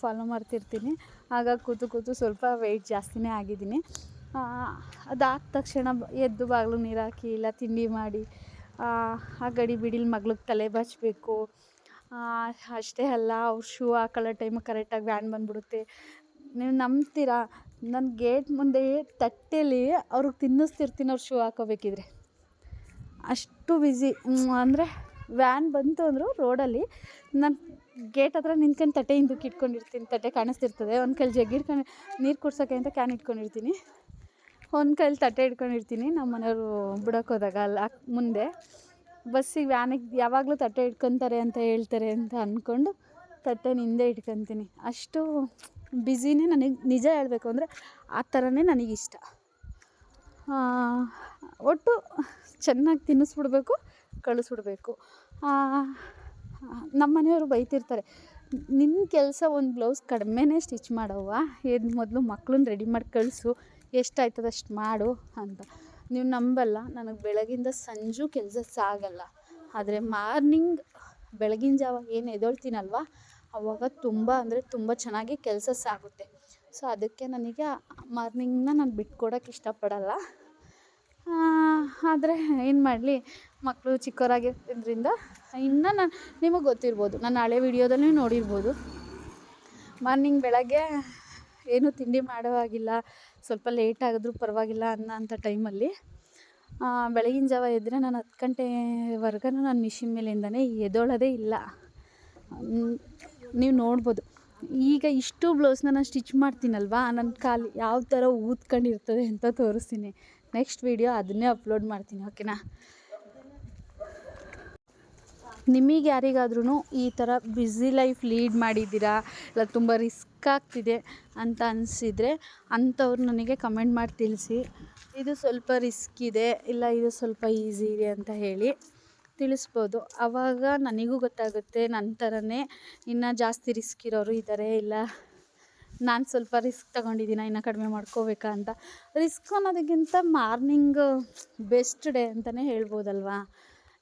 ಫಾಲೋ ಮಾಡ್ತಿರ್ತೀನಿ. ಆಗ ಕೂತು ಸ್ವಲ್ಪ ವೆಯ್ಟ್ ಜಾಸ್ತಿನೇ ಆಗಿದ್ದೀನಿ. ಅದಾದ ತಕ್ಷಣ ಎದ್ದು ಬಾಗಿಲು ನೀರು ಹಾಕಿ ಇಲ್ಲ ತಿಂಡಿ ಮಾಡಿ ಆ ಗಡಿ ಬಿಡಿಲಿ ಮಗ್ಳಿಗೆ ತಲೆ ಬಾಚಬೇಕು. ಅಷ್ಟೇ ಅಲ್ಲ, ಅವ್ರು ಶೂ ಹಾಕೊಳ್ಳೋ ಟೈಮಿಗೆ ಕರೆಕ್ಟಾಗಿ ವ್ಯಾನ್ ಬಂದುಬಿಡುತ್ತೆ. ನೀವು ನಂಬ್ತೀರಾ, ನನ್ನ ಗೇಟ್ ಮುಂದೆ ತಟ್ಟೆಲಿ ಅವ್ರಿಗೆ ತಿನ್ನಿಸ್ತಿರ್ತೀನಿ ಅವ್ರು ಶೂ ಹಾಕೋಬೇಕಿದ್ರೆ. ಅಷ್ಟು ಬ್ಯುಸಿ. ಅಂದರೆ ವ್ಯಾನ್ ಬಂತು ಅಂದರು ರೋಡಲ್ಲಿ, ನಾನು ಗೇಟ್ ಹತ್ರ ನಿಂತ್ಕೊಂಡು ತಟ್ಟೆ ಹಿಂದಕ್ಕೆ ಇಟ್ಕೊಂಡಿರ್ತೀನಿ. ತಟ್ಟೆ ಕಾಣಿಸ್ತಿರ್ತದೆ, ಒಂದು ಕೈಲಿ ಜಗ್ ಇಟ್ಕೊಂಡು ನೀರು ಕುಡ್ಸೋಕ್ಕೆ ಅಂತ ಕ್ಯಾನ್ ಇಟ್ಕೊಂಡಿರ್ತೀನಿ, ಒಂದು ಕೈಲಿ ತಟ್ಟೆ ಇಟ್ಕೊಂಡಿರ್ತೀನಿ. ನಮ್ಮ ಮನೆಯವರು ಬಿಡೋಕೆ ಹೋದಾಗ ಅಲ್ಲ ಮುಂದೆ ಬಸ್ಸಿಗೆ ವ್ಯಾನಿಗೆ ಯಾವಾಗಲೂ ತಟ್ಟೆ ಇಟ್ಕೊತಾರೆ ಅಂತ ಹೇಳ್ತಾರೆ ಅಂತ ಅಂದ್ಕೊಂಡು ತಟ್ಟೆನ ಹಿಂದೆ ಇಟ್ಕೊತೀನಿ. ಅಷ್ಟು ಬ್ಯುಸಿನೇ ನನಗೆ. ನಿಜ ಹೇಳಬೇಕು ಅಂದರೆ ಆ ಥರನೇ ನನಗಿಷ್ಟ. ಒಟ್ಟು ಚೆನ್ನಾಗಿ ತಿನ್ನಿಸ್ಬಿಡ್ಬೇಕು, ಕಳಿಸ್ಬಿಡ್ಬೇಕು. ನಮ್ಮ ಮನೆಯವರು ಬೈತಿರ್ತಾರೆ, ನಿನ್ನ ಕೆಲಸ ಒಂದು ಬ್ಲೌಸ್ ಕಡಿಮೆನೇ ಸ್ಟಿಚ್ ಮಾಡವ್ವ, ಮೊದಲು ಮಕ್ಳನ್ನ ರೆಡಿ ಮಾಡಿ ಕಳಿಸು, ಎಷ್ಟಾಯ್ತದ ಅಷ್ಟು ಮಾಡು ಅಂತ. ನೀವು ನಂಬಲ್ಲ, ನನಗೆ ಬೆಳಗಿಂದ ಸಂಜೆ ಕೆಲಸ ಸಾಗಲ್ಲ. ಆದರೆ ಮಾರ್ನಿಂಗ್ ಬೆಳಗಿನ ಜಾವ ಏನು ಎದ್ದೇಳ್ತೀನಲ್ವ ಆವಾಗ ತುಂಬ ಅಂದರೆ ತುಂಬ ಚೆನ್ನಾಗಿ ಕೆಲಸ ಸಾಗುತ್ತೆ. ಸೊ ಅದಕ್ಕೆ ನನಗೆ ಮಾರ್ನಿಂಗ್ನ ನಾನು ಬಿಟ್ಕೊಡೋಕೆ ಇಷ್ಟಪಡಲ್ಲ. ಆದರೆ ಏನು ಮಾಡಲಿ, ಮಕ್ಕಳು ಚಿಕ್ಕವರಾಗಿರೋದ್ರಿಂದ ಇನ್ನು ನಿಮಗೆ ಗೊತ್ತಿರ್ಬೋದು, ನಾನು ಹಳೆ ವೀಡಿಯೋದಲ್ಲಿ ನೋಡಿರ್ಬೋದು, ಮಾರ್ನಿಂಗ್ ಬೆಳಗ್ಗೆ ಏನು ತಿಂಡಿ ಮಾಡೋವಾಗಿಲ್ಲ, ಸ್ವಲ್ಪ ಲೇಟ್ ಆಗಿದ್ರೂ ಪರವಾಗಿಲ್ಲ ಅನ್ನೋಂಥ ಟೈಮಲ್ಲಿ ಬೆಳಗಿನ ಜಾವ ಎದ್ದರೆ ನಾನು 10 ಗಂಟೆವರೆಗೂ ನಾನು ಮಿಷಿನ್ ಮೇಲಿಂದನೇ ಎದ್ದೇಳೋದೇ ಇಲ್ಲ. ನೀವು ನೋಡ್ಬೋದು, ಈಗ ಇಷ್ಟು ಬ್ಲೌಸ್ನ ನಾನು ಸ್ಟಿಚ್ ಮಾಡ್ತೀನಲ್ವ, ನನ್ನ ಕಾಲು ಯಾವ ಥರ ಊದ್ಕೊಂಡಿರ್ತದೆ ಅಂತ ತೋರಿಸ್ತೀನಿ. ನೆಕ್ಸ್ಟ್ ವೀಡಿಯೋ ಅದನ್ನೇ ಅಪ್ಲೋಡ್ ಮಾಡ್ತೀನಿ, ಓಕೆನಾ. ನಿಮಗೆ ಯಾರಿಗಾದ್ರೂ ಈ ಥರ ಬ್ಯುಸಿ ಲೈಫ್ ಲೀಡ್ ಮಾಡಿದ್ದೀರಾ, ಇಲ್ಲ ತುಂಬ ರಿಸ್ಕ್ ಆಗ್ತಿದೆ ಅಂತ ಅನಿಸಿದರೆ ಅಂಥವ್ರು ನನಗೆ ಕಮೆಂಟ್ ಮಾಡಿ ತಿಳಿಸಿ. ಇದು ಸ್ವಲ್ಪ ರಿಸ್ಕ್ ಇದೆ, ಇಲ್ಲ ಇದು ಸ್ವಲ್ಪ ಈಸಿ ಇದೆ ಅಂತ ಹೇಳಿ ತಿಳಿಸ್ಬೋದು. ಆವಾಗ ನನಗೂ ಗೊತ್ತಾಗುತ್ತೆ ನನ್ನ ಥರನೇ ಇನ್ನೂ ಜಾಸ್ತಿ ರಿಸ್ಕ್ ಇರೋರು ಇದ್ದಾರೆ, ಇಲ್ಲ ನಾನು ಸ್ವಲ್ಪ ರಿಸ್ಕ್ ತೊಗೊಂಡಿದ್ದೀನಿ ಇನ್ನೂ ಕಡಿಮೆ ಮಾಡ್ಕೋಬೇಕಾ ಅಂತ. ರಿಸ್ಕ್ ಅನ್ನೋದಕ್ಕಿಂತ ಮಾರ್ನಿಂಗ್ ಬೆಸ್ಟ್ ಡೇ ಅಂತಲೇ ಹೇಳ್ಬೋದಲ್ವಾ.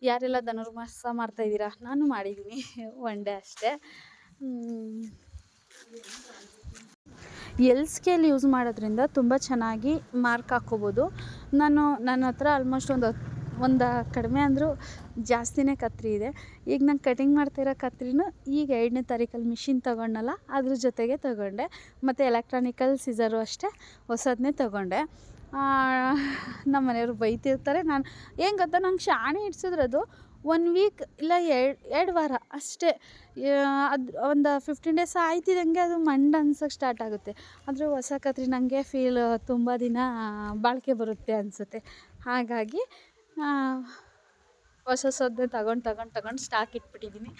ಯಾರೆಲ್ಲ ಧನುರ್ಮಾಸ ಮಾಡ್ತಾಯಿದ್ದೀರಾ? ನಾನು ಮಾಡಿದ್ದೀನಿ 1 ಡೇ ಅಷ್ಟೇ. ಎಲ್ ಸ್ಕೇಲ್ ಯೂಸ್ ಮಾಡೋದ್ರಿಂದ ತುಂಬ ಚೆನ್ನಾಗಿ ಮಾರ್ಕ್ ಹಾಕ್ಕೋಬೋದು. ನನ್ನ ಹತ್ರ ಆಲ್ಮೋಸ್ಟ್ ಒಂದು ಕಡಿಮೆ ಅಂದರೂ ಜಾಸ್ತಿನೇ ಕತ್ರಿ ಇದೆ. ಈಗ ನಾನು ಕಟಿಂಗ್ ಮಾಡ್ತಾಯಿರೋ ಕತ್ರಿನೂ ಈಗ 2ನೇ ತಾರೀಕಲ್ಲಿ ಮಿಷಿನ್ ತೊಗೊಂಡಲ್ಲ, ಅದ್ರ ಜೊತೆಗೆ ತೊಗೊಂಡೆ. ಮತ್ತು ಎಲೆಕ್ಟ್ರಾನಿಕಲ್ ಸಿಸರು ಅಷ್ಟೇ ಹೊಸದನ್ನೇ ತೊಗೊಂಡೆ. ನಮ್ಮ ಮನೆಯವರು ಬೈತಿರ್ತಾರೆ. ನಾನು ಏನು ಗೊತ್ತಾ, ನಂಗೆ ಶಾಣಿ ಹಿಡ್ಸಿದ್ರೆ ಅದು 1 ವೀಕ್ ಇಲ್ಲ 2 ವಾರ ಅಷ್ಟೇ. ಅದು ಒಂದು 15 ಡೇಸ್ ಆಯ್ತಿದ್ದಂಗೆ ಅದು ಮಂಡ ಅನ್ಸೋಕ್ಕೆ ಸ್ಟಾರ್ಟ್ ಆಗುತ್ತೆ. ಆದರೆ ಹೊಸ ಕತ್ರಿ ನನಗೆ ಫೀಲ್ ತುಂಬ ದಿನ ಬಾಳಿಕೆ ಬರುತ್ತೆ ಅನಿಸುತ್ತೆ. ಹಾಗಾಗಿ ಹೊಸದನ್ನೇ ತಗೊಂಡು ಸ್ಟಾಕ್ ಇಟ್ಬಿಟ್ಟಿದ್ದೀನಿ.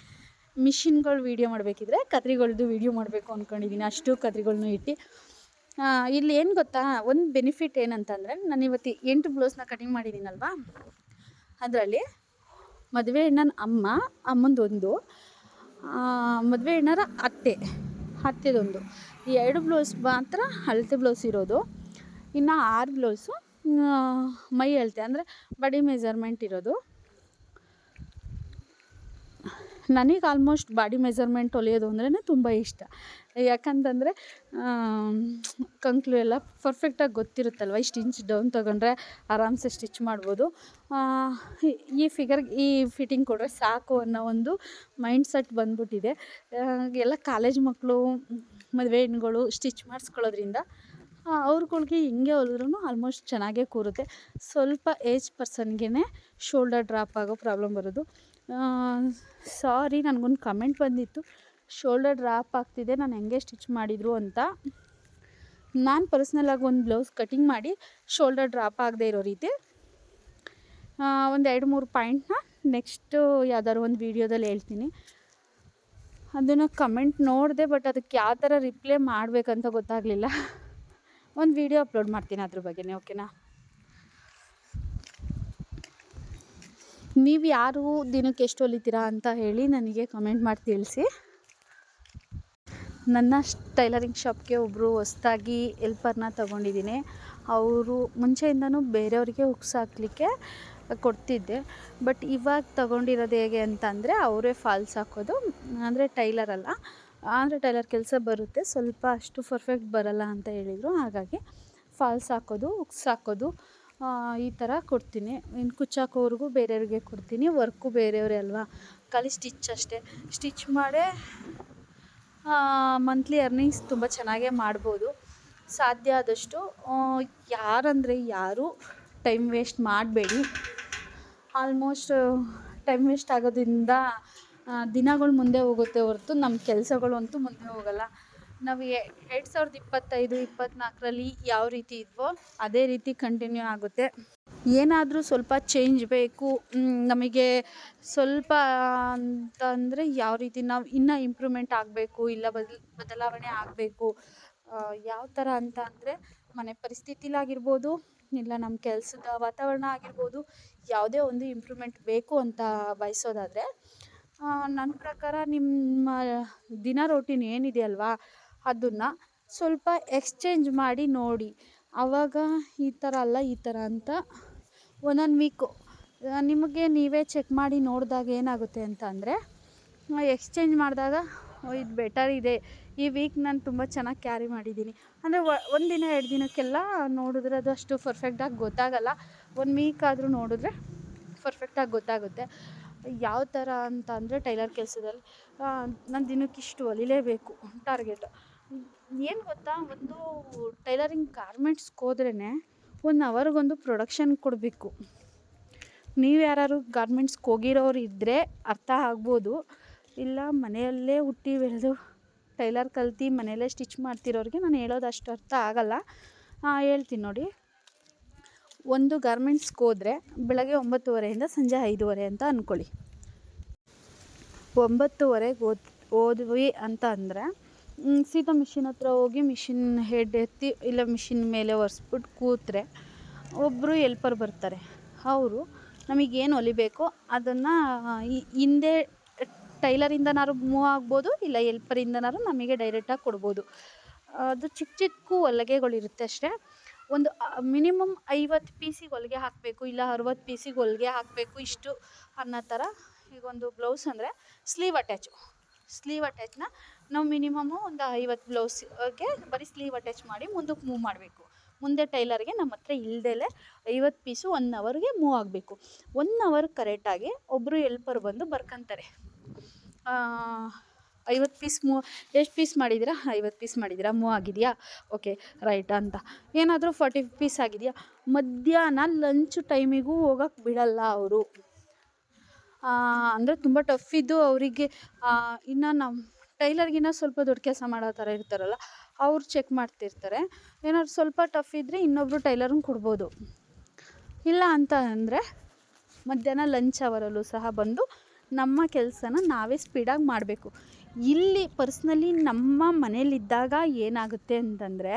ಮಿಷಿನ್ಗಳು ವೀಡಿಯೋ ಮಾಡಬೇಕಿದ್ರೆ ಕತ್ರಿಗಳ್ದು ವೀಡಿಯೋ ಮಾಡಬೇಕು ಅಂದ್ಕೊಂಡಿದ್ದೀನಿ. ಅಷ್ಟು ಕತ್ರಿಗಳ್ನೂ ಇಟ್ಟು ಇಲ್ಲಿ ಏನು ಗೊತ್ತಾ, ಒಂದು ಬೆನಿಫಿಟ್ ಏನಂತಂದರೆ, ನಾನು ಇವತ್ತು 8 ಬ್ಲೌಸ್ನ ಕಟಿಂಗ್ ಮಾಡಿದ್ದೀನಲ್ವಾ, ಅದರಲ್ಲಿ ಮದುವೆ ಹೆಣ್ಣನ ಅಮ್ಮಂದೊಂದು, ಮದುವೆ ಹೆಣ್ಣರ ಅತ್ತೆದೊಂದು, ಈ 2 ಬ್ಲೌಸ್ ಮಾತ್ರ ಅಳತೆ ಬ್ಲೌಸ್ ಇರೋದು. ಇನ್ನು 6 ಬ್ಲೌಸು ಮೈ ಅಳತೆ ಅಂದರೆ ಬಾಡಿ ಮೆಜರ್ಮೆಂಟ್ ಇರೋದು. ನನಗೆ ಆಲ್ಮೋಸ್ಟ್ ಬಾಡಿ ಮೆಜರ್ಮೆಂಟ್ ಹೊಲಿಯೋದು ಅಂದ್ರೇ ತುಂಬ ಇಷ್ಟ. ಯಾಕಂತಂದರೆ ಕಂಕ್ಳು ಎಲ್ಲ ಪರ್ಫೆಕ್ಟಾಗಿ ಗೊತ್ತಿರುತ್ತಲ್ವ. ಇಷ್ಟು ಇಂಚ್ ಡೌನ್ ತೊಗೊಂಡ್ರೆ ಆರಾಮ್ಸೆ ಸ್ಟಿಚ್ ಮಾಡ್ಬೋದು. ಈ ಫಿಟ್ಟಿಂಗ್ ಕೊಟ್ಟರೆ ಸಾಕು ಅನ್ನೋ ಒಂದು ಮೈಂಡ್ ಸೆಟ್ ಬಂದ್ಬಿಟ್ಟಿದೆ. ಎಲ್ಲ ಕಾಲೇಜ್ ಮಕ್ಕಳು, ಮದುವೆ ಹೆಣ್ಗಳು ಸ್ಟಿಚ್ ಮಾಡಿಸ್ಕೊಳ್ಳೋದ್ರಿಂದ ಅವ್ರುಗಳ್ಗೆ ಹೆಂಗೆ ಹೊಲಿದ್ರೂ ಆಲ್ಮೋಸ್ಟ್ ಚೆನ್ನಾಗೇ ಕೂರುತ್ತೆ. ಸ್ವಲ್ಪ ಏಜ್ ಪರ್ಸನ್ಗೆ ಶೋಲ್ಡರ್ ಡ್ರಾಪ್ ಆಗೋ ಪ್ರಾಬ್ಲಮ್ ಬರೋದು. ಸಾರಿ, ನನಗೊಂದು ಕಮೆಂಟ್ ಬಂದಿತ್ತು, ಶೋಲ್ಡರ್ ಡ್ರಾಪ್ ಆಗ್ತಿದೆ, ನಾನು ಹೆಂಗೆ ಸ್ಟಿಚ್ ಮಾಡಿದರು ಅಂತ. ನಾನು ಪರ್ಸ್ನಲಾಗಿ ಒಂದು ಬ್ಲೌಸ್ ಕಟಿಂಗ್ ಮಾಡಿ ಶೋಲ್ಡರ್ ಡ್ರಾಪ್ ಆಗದೆ ಇರೋ ರೀತಿ ಒಂದು 2-3 ಪಾಯಿಂಟ್ನ ನೆಕ್ಸ್ಟು ಯಾವ್ದಾದ್ರು ಒಂದು ವೀಡಿಯೋದಲ್ಲಿ ಹೇಳ್ತೀನಿ. ಅದನ್ನು ಕಮೆಂಟ್ ನೋಡಿದೆ, ಬಟ್ ಅದಕ್ಕೆ ಯಾವ ಥರ ರಿಪ್ಲೈ ಮಾಡಬೇಕಂತ ಗೊತ್ತಾಗಲಿಲ್ಲ. ಒಂದು ವೀಡಿಯೋ ಅಪ್ಲೋಡ್ ಮಾಡ್ತೀನಿ ಅದ್ರ ಬಗ್ಗೆನೇ, ಓಕೆನಾ? ನೀವು ಯಾರು ದಿನಕ್ಕೆ ಎಷ್ಟು ಹೊಲಿತೀರಾ ಅಂತ ಹೇಳಿ ನನಗೆ ಕಮೆಂಟ್ ಮಾಡಿ ತಿಳಿಸಿ. ನನ್ನ ಟೈಲರಿಂಗ್ ಶಾಪ್ಗೆ ಒಬ್ಬರು ಹೊಸ್ದಾಗಿ ಹೆಲ್ಪರ್ನ ತೊಗೊಂಡಿದ್ದೀನಿ. ಅವರು ಮುಂಚೆಯಿಂದನೂ ಬೇರೆಯವ್ರಿಗೆ ಹುಕ್ಸ್ ಹಾಕ್ಲಿಕ್ಕೆ ಕೊಡ್ತಿದ್ದೆ, ಬಟ್ ಇವಾಗ ತೊಗೊಂಡಿರೋದು ಹೇಗೆ ಅಂತಂದರೆ, ಅವರೇ ಫಾಲ್ಸ್ ಹಾಕೋದು. ಅಂದರೆ ಟೈಲರ್ ಅಲ್ಲ, ಅಂದರೆ ಟೈಲರ್ ಕೆಲಸ ಬರುತ್ತೆ, ಸ್ವಲ್ಪ ಅಷ್ಟು ಪರ್ಫೆಕ್ಟ್ ಬರಲ್ಲ ಅಂತ ಹೇಳಿದರು. ಹಾಗಾಗಿ ಫಾಲ್ಸ್ ಹಾಕೋದು, ಹುಕ್ಸ್ ಹಾಕೋದು, ಈ ಥರ ಕೊಡ್ತೀನಿ. ಇನ್ನು ಕುಚ್ಚಾಕೋರ್ಗೂ ಬೇರೆಯವ್ರಿಗೆ ಕೊಡ್ತೀನಿ. ವರ್ಕು ಬೇರೆಯವರೇ ಅಲ್ವಾ, ಖಾಲಿ ಸ್ಟಿಚ್ ಅಷ್ಟೇ. ಸ್ಟಿಚ್ ಮಾಡೇ ಮಂತ್ಲಿ ಅರ್ನಿಂಗ್ಸ್ ತುಂಬ ಚೆನ್ನಾಗೇ ಮಾಡ್ಬೋದು. ಸಾಧ್ಯ ಆದಷ್ಟು ಯಾರು ಟೈಮ್ ವೇಸ್ಟ್ ಮಾಡಬೇಡಿ. ಆಲ್ಮೋಸ್ಟ್ ಟೈಮ್ ವೇಸ್ಟ್ ಆಗೋದ್ರಿಂದ ದಿನಗಳು ಮುಂದೆ ಹೋಗುತ್ತೆ ಹೊರತು ನಮ್ಮ ಕೆಲಸಗಳು ಅಂತೂ ಮುಂದೆ ಹೋಗಲ್ಲ. ನಾವು 2025-24ರಲ್ಲಿ ಯಾವ ರೀತಿ ಇದ್ವೋ ಅದೇ ರೀತಿ ಕಂಟಿನ್ಯೂ ಆಗುತ್ತೆ. ಏನಾದರೂ ಸ್ವಲ್ಪ ಚೇಂಜ್ ಬೇಕು ನಮಗೆ ಸ್ವಲ್ಪ ಅಂತಂದರೆ, ಯಾವ ರೀತಿ ನಾವು ಇನ್ನೂ ಇಂಪ್ರೂವ್ಮೆಂಟ್ ಆಗಬೇಕು, ಇಲ್ಲ ಬದಲಾವಣೆ ಆಗಬೇಕು, ಯಾವ ಥರ ಅಂತ ಅಂದರೆ, ಮನೆ ಪರಿಸ್ಥಿತಿಲಾಗಿರ್ಬೋದು, ಇಲ್ಲ ನಮ್ಮ ಕೆಲಸದ ವಾತಾವರಣ ಆಗಿರ್ಬೋದು, ಯಾವುದೇ ಒಂದು ಇಂಪ್ರೂವ್ಮೆಂಟ್ ಬೇಕು ಅಂತ ಬಯಸೋದಾದರೆ, ನನ್ನ ಪ್ರಕಾರ ನಿಮ್ಮ ದಿನ ರೋಟೀನ್ ಏನಿದೆಯಲ್ವಾ, ಅದನ್ನು ಸ್ವಲ್ಪ ಎಕ್ಸ್ಚೇಂಜ್ ಮಾಡಿ ನೋಡಿ. ಆವಾಗ ಈ ಥರ ಅಲ್ಲ, ಈ ಥರ ಅಂತ ಒಂದೊಂದು ವೀಕು ನಿಮಗೆ ನೀವೇ ಚೆಕ್ ಮಾಡಿ ನೋಡಿದಾಗ ಏನಾಗುತ್ತೆ ಅಂತ ಅಂದರೆ, ಎಕ್ಸ್ಚೇಂಜ್ ಮಾಡಿದಾಗ ಇದು ಬೆಟರ್ ಇದೆ, ಈ ವೀಕ್ ನಾನು ತುಂಬ ಚೆನ್ನಾಗಿ ಕ್ಯಾರಿ ಮಾಡಿದ್ದೀನಿ ಅಂದರೆ, 1 ದಿನ 2 ದಿನಕ್ಕೆಲ್ಲ ನೋಡಿದ್ರೆ ಅದು ಅಷ್ಟು ಪರ್ಫೆಕ್ಟಾಗಿ ಗೊತ್ತಾಗಲ್ಲ. 1 ವೀಕ್ ಆದರೂ ನೋಡಿದ್ರೆ ಪರ್ಫೆಕ್ಟಾಗಿ ಗೊತ್ತಾಗುತ್ತೆ. ಯಾವ ಥರ ಅಂತ ಅಂದರೆ, ಟೈಲರ್ ಕೆಲಸದಲ್ಲಿ ನಾನು ದಿನಕ್ಕಿಷ್ಟು ಹೊಲಿಲೇಬೇಕು ಟಾರ್ಗೆಟ್. ಏನು ಗೊತ್ತಾ, ಒಂದು ಟೈಲರಿಂಗ್ ಗಾರ್ಮೆಂಟ್ಸ್ಗೆ ಹೋದ್ರೇ 1 ಅವರ್ಗೊಂದು ಪ್ರೊಡಕ್ಷನ್ ಕೊಡಬೇಕು. ನೀವು ಯಾರು ಗಾರ್ಮೆಂಟ್ಸ್ಗೆ ಹೋಗಿರೋರು ಇದ್ದರೆ ಅರ್ಥ ಆಗ್ಬೋದು, ಇಲ್ಲ ಮನೆಯಲ್ಲೇ ಹುಟ್ಟಿ ಬೆಳೆದು ಟೈಲರ್ ಕಲ್ತು ಮನೆಯಲ್ಲೇ ಸ್ಟಿಚ್ ಮಾಡ್ತಿರೋರಿಗೆ ನಾನು ಹೇಳೋದು ಅಷ್ಟು ಅರ್ಥ ಆಗಲ್ಲ. ಹೇಳ್ತೀನಿ ನೋಡಿ. ಒಂದು ಗಾರ್ಮೆಂಟ್ಸ್ಗೆ ಹೋದರೆ ಬೆಳಗ್ಗೆ 9:30ಇಂದ ಸಂಜೆ 5:30 ಅಂತ ಅಂದ್ಕೊಳ್ಳಿ. 9:30ಗೆ ಹೋದ್ವಿ ಅಂತ ಅಂದರೆ, ಸೀದಾ ಮಿಷಿನ್ ಹತ್ರ ಹೋಗಿ ಮಿಷಿನ್ ಹೆಡ್ ಎತ್ತಿ ಇಲ್ಲ ಮಿಷಿನ್ ಮೇಲೆ ಒರೆಸ್ಬಿಟ್ಟು ಕೂತ್ರೆ ಒಬ್ಬರು ಹೆಲ್ಪರ್ ಬರ್ತಾರೆ. ಅವರು ನಮಗೇನು ಹೊಲಿಬೇಕೋ ಅದನ್ನು ಹಿಂದೆ ಟೈಲರಿಂದನಾದ್ರು ಮೂವ್ ಆಗ್ಬೋದು, ಇಲ್ಲ ಹೆಲ್ಪರಿಂದನಾದ್ರು ನಮಗೆ ಡೈರೆಕ್ಟಾಗಿ ಕೊಡ್ಬೋದು. ಅದು ಚಿಕ್ಕ ಹೊಲಿಗೆಗಳಿರುತ್ತೆ ಅಷ್ಟೇ. ಒಂದು ಮಿನಿಮಮ್ 50 ಪೀಸಿಗೆ ಹೊಲಿಗೆ ಹಾಕಬೇಕು, ಇಲ್ಲ 60 ಪೀಸಿಗೆ ಹೊಲಿಗೆ ಹಾಕಬೇಕು, ಇಷ್ಟು ಅನ್ನೋ ಥರ. ಈಗ ಒಂದು ಬ್ಲೌಸ್ ಅಂದರೆ ಸ್ಲೀವ್ ಅಟ್ಯಾಚ್ನ ನಾವು ಮಿನಿಮಮ್ಮು ಒಂದು 50 ಬ್ಲೌಸ್ಗೆ ಬರೀ ಸ್ಲೀವ್ ಅಟ್ಯಾಚ್ ಮಾಡಿ ಮುಂದಕ್ಕೆ ಮೂವ್ ಮಾಡಬೇಕು. ಮುಂದೆ ಟೈಲರ್ಗೆ ನಮ್ಮ ಹತ್ರ ಇಲ್ದೇ 50 ಪೀಸು 1 ಅವರ್ಗೆ ಮೂವ್ ಆಗಬೇಕು. 1 ಅವರ್ ಕರೆಕ್ಟಾಗಿ ಒಬ್ಬರು ಹೆಲ್ಪರ್ ಬಂದು ಬರ್ಕೊತಾರೆ. 50 ಪೀಸ್ ಎಷ್ಟು ಪೀಸ್ ಮಾಡಿದ್ದೀರಾ? 50 ಪೀಸ್ ಮಾಡಿದ್ದೀರಾ, ಮೂವ್ ಆಗಿದೆಯಾ? ಓಕೆ ರೈಟ್ ಅಂತ. ಏನಾದರೂ 40 ಪೀಸ್ ಆಗಿದೆಯಾ? ಮಧ್ಯಾಹ್ನ ಲಂಚ್ ಟೈಮಿಗೂ ಹೋಗೋಕ್ಕೆ ಬಿಡಲ್ಲ ಅವರು. ಅಂದರೆ ತುಂಬ ಟಫ್ ಇದ್ದು ಅವರಿಗೆ. ಇನ್ನು ನಮ್ಮ ಟೈಲರ್ಗಿನ್ನ ಸ್ವಲ್ಪ ದೊಡ್ಡ ಕೆಲಸ ಮಾಡೋ ಥರ ಇರ್ತಾರಲ್ಲ, ಅವ್ರು ಚೆಕ್ ಮಾಡ್ತಿರ್ತಾರೆ. ಏನಾದ್ರು ಸ್ವಲ್ಪ ಟಫ್ ಇದ್ದರೆ ಇನ್ನೊಬ್ಬರು ಟೈಲರ್ನ ಕೊಡ್ಬೋದು. ಇಲ್ಲ ಅಂತ ಅಂದರೆ ಮಧ್ಯಾಹ್ನ ಲಂಚ್ ಅವರಲ್ಲೂ ಸಹ ಬಂದು ನಮ್ಮ ಕೆಲಸನ ನಾವೇ ಸ್ಪೀಡಾಗಿ ಮಾಡಬೇಕು. ಇಲ್ಲಿ ಪರ್ಸ್ನಲಿ ನಮ್ಮ ಮನೇಲಿದ್ದಾಗ ಏನಾಗುತ್ತೆ ಅಂತಂದರೆ,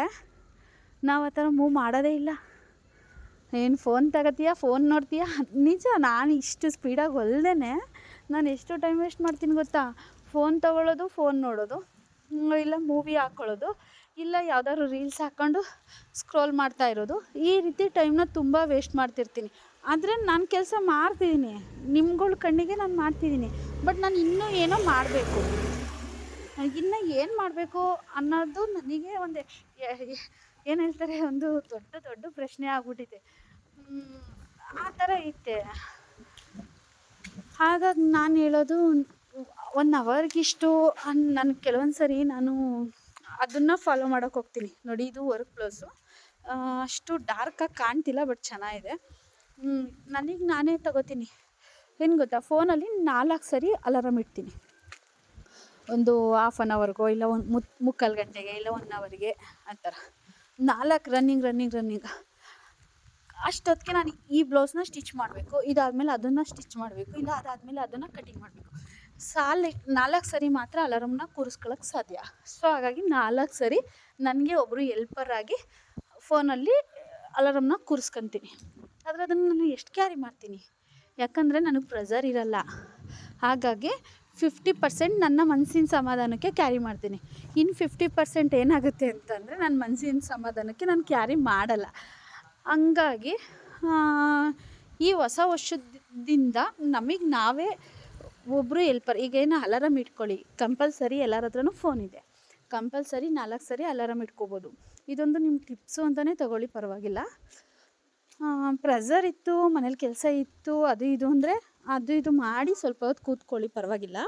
ನಾವು ಆ ಥರ ಮೂವ್ ಮಾಡೋದೇ ಇಲ್ಲ. ಏನು ಫೋನ್ ತಗೋತೀಯ, ಫೋನ್ ನೋಡ್ತೀಯ? ನಿಜ, ನಾನು ಇಷ್ಟು ಸ್ಪೀಡಾಗಿ ಹೊಲ್ದೇ ನಾನು ಎಷ್ಟು ಟೈಮ್ ವೇಸ್ಟ್ ಮಾಡ್ತೀನಿ ಗೊತ್ತಾ? ಫೋನ್ ತೊಗೊಳ್ಳೋದು, ಫೋನ್ ನೋಡೋದು, ಇಲ್ಲ ಮೂವಿ ಹಾಕ್ಕೊಳ್ಳೋದು, ಇಲ್ಲ ಯಾವ್ದಾದ್ರು ರೀಲ್ಸ್ ಹಾಕ್ಕೊಂಡು ಸ್ಕ್ರೋಲ್ ಮಾಡ್ತಾ ಇರೋದು. ಈ ರೀತಿ ಟೈಮ್ನ ತುಂಬ ವೇಸ್ಟ್ ಮಾಡ್ತಿರ್ತೀನಿ. ಆದರೆ ನಾನು ಕೆಲಸ ಮಾಡ್ತಿದ್ದೀನಿ, ನಿಮ್ಗಳ ಕಣ್ಣಿಗೆ ನಾನು ಮಾಡ್ತಿದ್ದೀನಿ. ಬಟ್ ನಾನು ಇನ್ನೂ ಏನೋ ಮಾಡಬೇಕು, ಇನ್ನು ಏನು ಮಾಡಬೇಕು ಅನ್ನೋದು ನನಗೆ ಒಂದು ಏನು ಹೇಳ್ತಾರೆ, ಒಂದು ದೊಡ್ಡ ಪ್ರಶ್ನೆ ಆಗ್ಬಿಟ್ಟಿದೆ. ಆ ಥರ ಐತೆ. ಹಾಗಾಗಿ ನಾನು ಹೇಳೋದು 1 ಅವರ್ಗಿಷ್ಟು ನಾನು ಕೆಲವೊಂದು ಸರಿ ನಾನು ಅದನ್ನು ಫಾಲೋ ಮಾಡೋಕ್ಕೆ ಹೋಗ್ತೀನಿ. ನೋಡಿ, ಇದು ವರ್ಕ್ ಬ್ಲೌಸು, ಅಷ್ಟು ಡಾರ್ಕಾಗಿ ಕಾಣ್ತಿಲ್ಲ, ಬಟ್ ಚೆನ್ನಾಗಿದೆ. ನನಗೆ ನಾನೇ ತಗೋತೀನಿ. ಏನು ಗೊತ್ತಾ, ಫೋನಲ್ಲಿ 4 ಸರಿ ಅಲಾರಾಮ್ ಇಡ್ತೀನಿ. ಒಂದು ಹಾಫ್ ಆನ್ ಅವರ್ಗೋ, ಇಲ್ಲ ಒಂದು ಮುಕ್ಕಾಲು ಗಂಟೆಗೆ, ಇಲ್ಲ 1 ಅವರ್ಗೆ, ಆ ಥರ 4 ರನ್ನಿಂಗ್. ಅಷ್ಟೊತ್ತಿಗೆ ನಾನು ಈ ಬ್ಲೌಸ್ನ ಸ್ಟಿಚ್ ಮಾಡಬೇಕು, ಇದಾದಮೇಲೆ ಅದನ್ನು ಸ್ಟಿಚ್ ಮಾಡಬೇಕು, ಇಲ್ಲ ಅದಾದಮೇಲೆ ಅದನ್ನು ಕಟಿಂಗ್ ಮಾಡಬೇಕು. 4 ಸರಿ ಮಾತ್ರ ಅಲಾರಾಮ್ನ ಕೂರಿಸ್ಕೊಳ್ಳೋಕ್ಕೆ ಸಾಧ್ಯ. ಸೊ ಹಾಗಾಗಿ 4 ಸರಿ ನನಗೆ ಒಬ್ಬರು ಎಲ್ಪರಾಗಿ ಫೋನಲ್ಲಿ ಅಲಾರಾಮ್ನ ಕೂರಿಸ್ಕೊತೀನಿ. ಆದರೆ ಅದನ್ನು ನಾನು ಎಷ್ಟು ಕ್ಯಾರಿ ಮಾಡ್ತೀನಿ, ಯಾಕಂದರೆ ನನಗೆ ಪ್ರೆಷರ್ ಇರಲ್ಲ. ಹಾಗಾಗಿ 50% ನನ್ನ ಮನಸ್ಸಿನ ಸಮಾಧಾನಕ್ಕೆ ಕ್ಯಾರಿ ಮಾಡ್ತೀನಿ. ಇನ್ನು 50% ಏನಾಗುತ್ತೆ ಅಂತಂದರೆ ನನ್ನ ಮನಸ್ಸಿನ ಸಮಾಧಾನಕ್ಕೆ ನಾನು ಕ್ಯಾರಿ ಮಾಡಲ್ಲ. ಹಂಗಾಗಿ ಈ ಹೊಸ ವರ್ಷದಿಂದ ನಮಗೆ ನಾವೇ ಒಬ್ಬರು ಎಲ್ಪರ್. ಈಗೇನು ಅಲಾರಾಮ್ ಇಟ್ಕೊಳ್ಳಿ, ಕಂಪಲ್ಸರಿ ಎಲ್ಲರ ಹತ್ರನೂ ಫೋನ್ ಇದೆ, ಕಂಪಲ್ಸರಿ 4 ಸರಿ ಅಲಾರಾಮ್ ಇಟ್ಕೋಬೋದು. ಇದೊಂದು ನಿಮ್ಮ ಟಿಪ್ಸು ಅಂತಲೇ ತಗೊಳ್ಳಿ, ಪರವಾಗಿಲ್ಲ. ಪ್ರೆಷರ್ ಇತ್ತು, ಮನೇಲಿ ಕೆಲಸ ಇತ್ತು, ಅದು ಇದು ಅಂದರೆ ಅದು ಇದು ಮಾಡಿ ಸ್ವಲ್ಪ ಹೊತ್ತು ಕೂತ್ಕೊಳ್ಳಿ, ಪರವಾಗಿಲ್ಲ.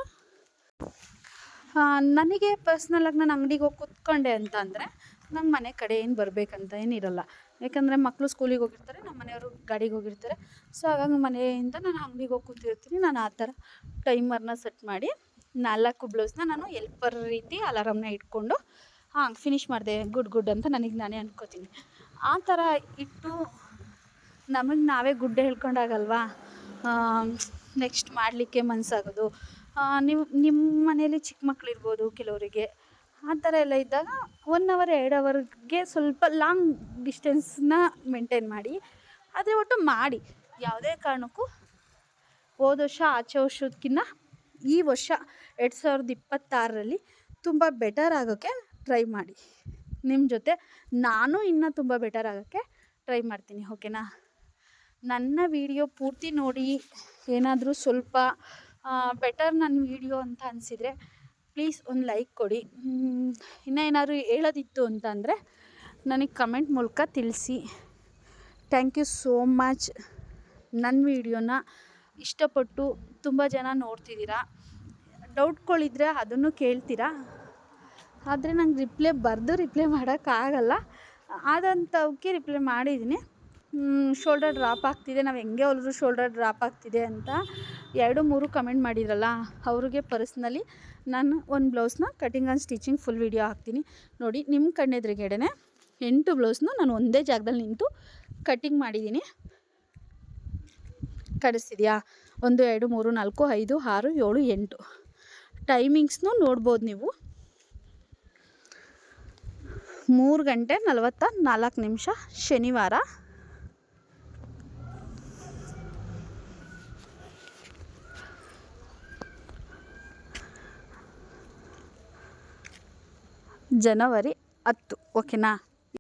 ನನಗೆ ಪರ್ಸ್ನಲಾಗಿ ನಾನು ಅಂಗಡಿಗೆ ಹೋಗಿ ಕೂತ್ಕೊಂಡೆ ಅಂತ ಅಂದರೆ ನಮ್ಮ ಮನೆ ಕಡೆ ಏನು ಬರಬೇಕಂತ ಏನಿರಲ್ಲ. ಯಾಕಂದರೆ ಮಕ್ಕಳು ಸ್ಕೂಲಿಗೆ ಹೋಗಿರ್ತಾರೆ, ನಮ್ಮ ಮನೆಯವರು ಗಾಡಿಗೆ ಹೋಗಿರ್ತಾರೆ. ಸೊ ಹಾಗಾಗಿ ಮನೆಯಿಂದ ನಾನು ಅಂಗಡಿಗೆ ಹೋಗಿ ಕೂತಿರ್ತೀನಿ. ನಾನು ಆ ಥರ ಟೈಮರ್ನ ಸೆಟ್ ಮಾಡಿ 4 ಬ್ಲೌಸ್ನ ನಾನು ಎಲ್ಪರ್ ರೀತಿ ಅಲಾರಾಮ್ನ ಇಟ್ಕೊಂಡು ಫಿನಿಷ್ ಮಾಡಿದೆ, ಗುಡ್ ಅಂತ ನನಗೆ ನಾನೇ ಅನ್ಕೋತೀನಿ. ಆ ಥರ ಇಟ್ಟು ನಮಗೆ ನಾವೇ ಗುಡ್ ಹೇಳ್ಕೊಂಡಾಗಲ್ವಾ ನೆಕ್ಸ್ಟ್ ಮಾಡಲಿಕ್ಕೆ ಮನಸ್ಸಾಗೋದು. ನಿಮ್ಮ ಮನೇಲಿ ಚಿಕ್ಕ ಮಕ್ಕಳಿರ್ಬೋದು ಕೆಲವರಿಗೆ, ಆ ಥರ ಎಲ್ಲ ಇದ್ದಾಗ 1 ಅವರ್ 2 ಅವರ್ಗೆ ಸ್ವಲ್ಪ ಲಾಂಗ್ ಡಿಸ್ಟೆನ್ಸ್ನ ಮೇಂಟೈನ್ ಮಾಡಿ. ಆದರೆ ಒಟ್ಟು ಮಾಡಿ, ಯಾವುದೇ ಕಾರಣಕ್ಕೂ ಹೋದ ವರ್ಷ ಆಚೆ ವರ್ಷಕ್ಕಿಂತ ಈ ವರ್ಷ 2026ರಲ್ಲಿ ತುಂಬ ಬೆಟರ್ ಆಗೋಕ್ಕೆ ಟ್ರೈ ಮಾಡಿ. ನಿಮ್ಮ ಜೊತೆ ನಾನು ಇನ್ನೂ ತುಂಬ ಬೆಟರ್ ಆಗೋಕ್ಕೆ ಟ್ರೈ ಮಾಡ್ತೀನಿ, ಓಕೆನಾ? ನನ್ನ ವಿಡಿಯೋ ಪೂರ್ತಿ ನೋಡಿ ಏನಾದರೂ ಸ್ವಲ್ಪ ಬೆಟರ್ ನನ್ನ ವಿಡಿಯೋ ಅಂತ ಅನಿಸಿದರೆ ಪ್ಲೀಸ್ ಒಂದು ಲೈಕ್ ಕೊಡಿ. ಇನ್ನೂ ಏನಾದರೂ ಹೇಳೋದಿತ್ತು ಅಂತಂದರೆ ನನಗೆ ಕಮೆಂಟ್ ಮೂಲಕ ತಿಳಿಸಿ. Thank you so much. ನನ್ನ ವಿಡಿಯೋನ ಇಷ್ಟಪಟ್ಟು ತುಂಬ ಜನ ನೋಡ್ತಿದ್ದೀರಾ. ಡೌಟ್ಗಳಿದ್ರೆ ಅದನ್ನು ಕೇಳ್ತೀರಾ, ಆದರೆ ನಂಗೆ ರಿಪ್ಲೈ ಮಾಡೋಕ್ಕಾಗಲ್ಲ. ಆದಂಥವಕ್ಕೆ ರಿಪ್ಲೈ ಮಾಡಿದ್ದೀನಿ. ಶೋಲ್ಡರ್ ಡ್ರಾಪ್ ಆಗ್ತಿದೆ, ನಾವು ಹೆಂಗೆ ಹೊಲಿದ್ರು ಶೋಲ್ಡರ್ ಡ್ರಾಪ್ ಆಗ್ತಿದೆ ಅಂತ 2-3 ಕಮೆಂಟ್ ಮಾಡಿದ್ರಲ್ಲ, ಅವ್ರಿಗೆ ಪರ್ಸ್ನಲಿ ನಾನು ಒಂದು ಬ್ಲೌಸ್ನ cutting and stitching full video ಹಾಕ್ತೀನಿ ನೋಡಿ. ನಿಮ್ಮ ಕಣ್ಣೆದುರುಗಡೆನೆ 8 ಬ್ಲೌಸ್ನ ನಾನು ಒಂದೇ ಜಾಗದಲ್ಲಿ ನಿಂತು ಕಟಿಂಗ್ ಮಾಡಿದ್ದೀನಿ. ಕಾಣಿಸ್ತಿದೆಯಾ? 1 2 3 4 5 6 7 8 ಟೈಮಿಂಗ್ಸ್ನು ನೋಡ್ಬೋದು ನೀವು. 3 ಗಂಟೆ 44 ನಿಮಿಷ, ಶನಿವಾರ. ಜನವರಿ 10, ಓಕೆನಾ?